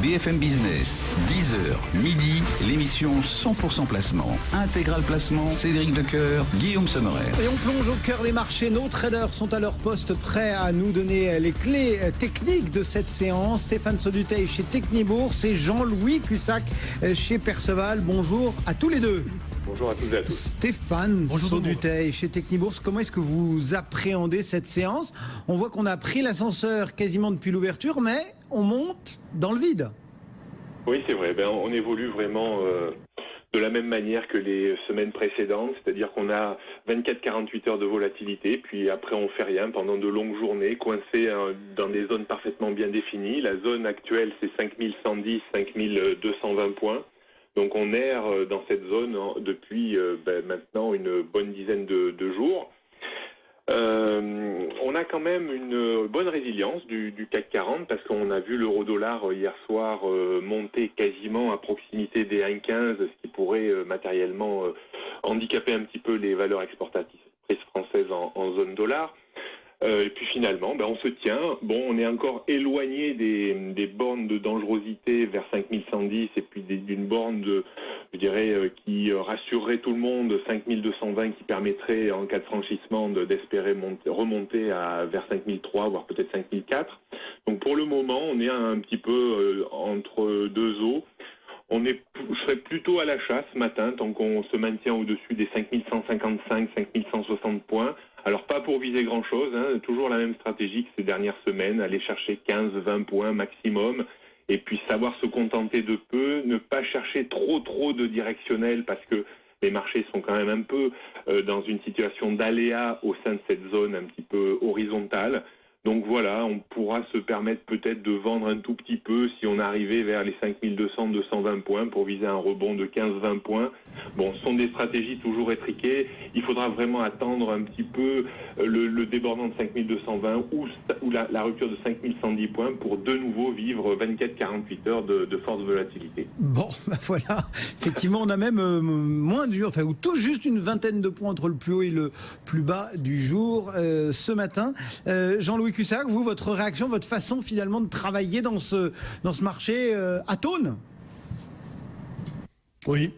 BFM Business, 10h, midi, l'émission 100% placement. Intégral placement, Cédric Decoeur, Guillaume Sommerer. Et on plonge au cœur des marchés. Nos traders sont à leur poste, prêts à nous donner les clés techniques de cette séance. Stéphane Sauduteil chez Technibourse et Jean-Louis Cussac chez Perceval. Bonjour à tous les deux. Bonjour à tous et à tous. Stéphane Sauduteil chez Technibourse, comment est-ce que vous appréhendez cette séance? On voit qu'on a pris l'ascenseur quasiment depuis l'ouverture, mais on monte dans le vide. Oui, c'est vrai. On évolue vraiment de la même manière que les semaines précédentes, c'est-à-dire qu'on a 24-48 heures de volatilité, puis après on fait rien pendant de longues journées, coincés dans des zones parfaitement bien définies. La zone actuelle, c'est 5110, 5220 points. Donc on erre dans cette zone depuis maintenant une bonne dizaine de jours. On a quand même une bonne résilience du CAC 40 parce qu'on a vu l'euro-dollar hier soir monter quasiment à proximité des 1,15, ce qui pourrait matériellement handicaper un petit peu les valeurs exportatrices françaises en zone dollar. Et puis finalement, on se tient. Bon, on est encore éloigné des bornes de dangerosité vers 5110 et puis d'une borne qui rassurerait tout le monde, 5220, qui permettrait en cas de franchissement d'espérer remonter vers 5003, voire peut-être 5004. Donc pour le moment, on est un petit peu entre deux eaux. Je serais plutôt à l'achat ce matin tant qu'on se maintient au-dessus des 5155, 5160 points. Alors pas pour viser grand-chose, toujours la même stratégie que ces dernières semaines, aller chercher 15-20 points maximum et puis savoir se contenter de peu, ne pas chercher trop de directionnel parce que les marchés sont quand même un peu dans une situation d'aléa au sein de cette zone un petit peu horizontale. Donc voilà, on pourra se permettre peut-être de vendre un tout petit peu si on arrivait vers les 5200-220 points pour viser un rebond de 15-20 points. Bon, ce sont des stratégies toujours étriquées. Il faudra vraiment attendre un petit peu le débordement de 5220 ou la rupture de 5110 points pour de nouveau vivre 24-48 heures de forte volatilité. Bon, voilà. Effectivement, on a même ou tout juste une vingtaine de points entre le plus haut et le plus bas du jour ce matin. Jean-Louis Cussac, vous, votre réaction, votre façon finalement de travailler dans ce marché atone? Oui.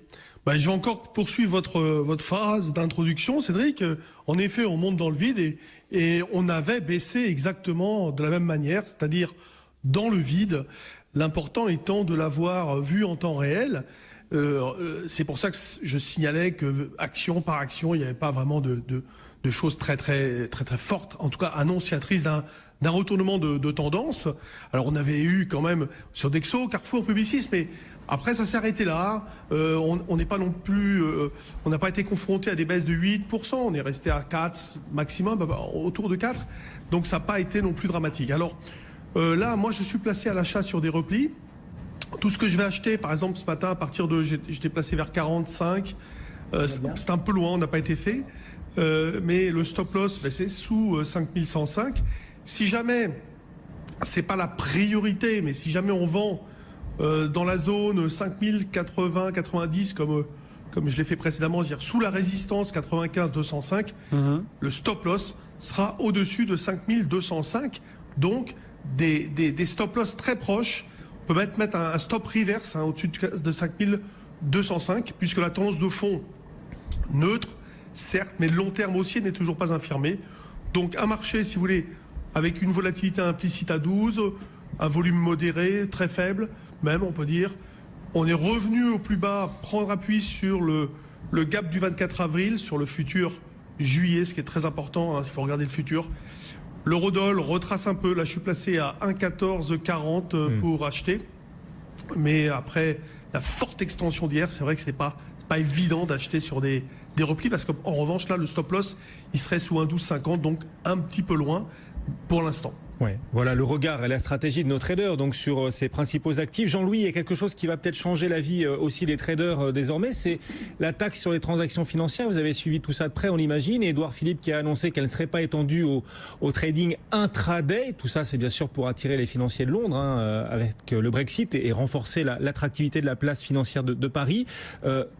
Je vais encore poursuivre votre phrase d'introduction, Cédric. En effet, on monte dans le vide et on avait baissé exactement de la même manière, c'est-à-dire dans le vide. L'important étant de l'avoir vu en temps réel. C'est pour ça que je signalais que action par action, il n'y avait pas vraiment de choses très fortes, en tout cas annonciatrices d'un retournement de tendance. Alors on avait eu quand même sur Dexo, Carrefour, Publicis, mais après ça s'est arrêté là. On n'est pas non plus, on n'a pas été confronté à des baisses de 8%, on est resté à 4 maximum, autour de 4. Donc ça n'a pas été non plus dramatique. Alors là, moi je suis placé à l'achat sur des replis. Tout ce que je vais acheter, par exemple ce matin, à partir de, j'étais placé vers 45, c'est un peu loin, on n'a pas été fait. Mais le stop loss, c'est sous 5105. Si jamais, c'est pas la priorité, mais si jamais on vend dans la zone 5080-90 comme je l'ai fait précédemment, c'est-à-dire sous la résistance 95-205, le stop loss sera au-dessus de 5205. Donc des stop loss très proches. On peut mettre un stop reverse au-dessus de 5205, puisque la tendance de fond neutre, certes, mais le long terme haussier n'est toujours pas infirmé. Donc un marché, si vous voulez, avec une volatilité implicite à 12, un volume modéré, très faible, même on peut dire. On est revenu au plus bas, prendre appui sur le gap du 24 avril, sur le futur juillet, ce qui est très important, il faut regarder le futur. L'eurodoll retrace un peu, là je suis placé à 1,1440 pour acheter. Mais après la forte extension d'hier, c'est vrai que c'est pas évident d'acheter sur des replis parce qu'en revanche là le stop loss il serait sous 1,1250, donc un petit peu loin pour l'instant. Ouais, voilà le regard et la stratégie de nos traders donc sur ces principaux actifs. Jean-Louis, il y a quelque chose qui va peut-être changer la vie aussi des traders désormais, c'est la taxe sur les transactions financières. Vous avez suivi tout ça de près, on l'imagine, et Édouard Philippe qui a annoncé qu'elle ne serait pas étendue au trading intraday. Tout ça, c'est bien sûr pour attirer les financiers de Londres avec le Brexit et renforcer l'attractivité de la place financière de Paris.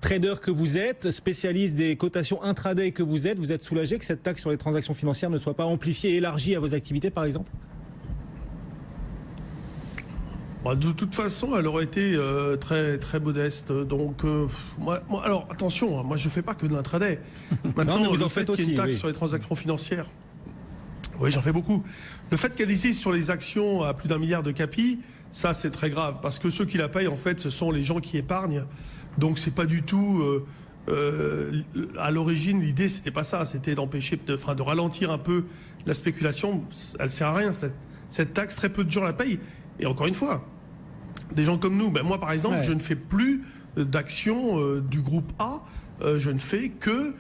Trader que vous êtes, spécialiste des cotations intraday que vous êtes soulagé que cette taxe sur les transactions financières ne soit pas amplifiée et élargie à vos activités par exemple ? Bah, de toute façon, elle aurait été très très modeste. Donc, alors attention, hein, moi je fais pas que de l'intraday. Maintenant, Non, mais vous en le fait faites qu'il y ait une aussi, taxe oui. sur les transactions financières, oui, j'en fais beaucoup. Le fait qu'elle existe sur les actions à plus d'1 milliard de capi, ça c'est très grave parce que ceux qui la payent en fait, ce sont les gens qui épargnent. Donc c'est pas du tout. À l'origine, l'idée c'était pas ça, c'était d'empêcher, de ralentir un peu la spéculation. Elle sert à rien cette taxe. Très peu de gens la payent. Et encore une fois, des gens comme nous, ben moi par exemple, je ne fais plus d'actions du groupe A, je ne fais que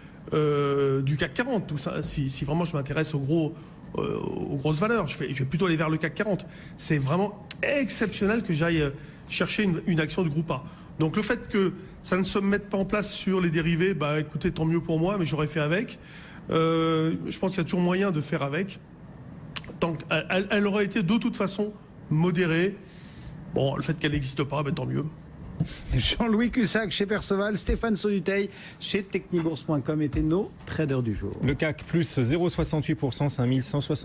du CAC 40. Tout ça, si vraiment je m'intéresse aux grosses valeurs, je vais plutôt aller vers le CAC 40. C'est vraiment exceptionnel que j'aille chercher une action du groupe A. Donc le fait que ça ne se mette pas en place sur les dérivés, bah écoutez, tant mieux pour moi, mais j'aurais fait avec. Je pense qu'il y a toujours moyen de faire avec. Tant elle aurait été de toute façon modérée. Bon, le fait qu'elle n'existe pas, ben tant mieux. Jean-Louis Cussac chez Perceval, Stéphane Sauduteil chez Technibourse.com étaient nos traders du jour. Le CAC plus 0,68%, 5160.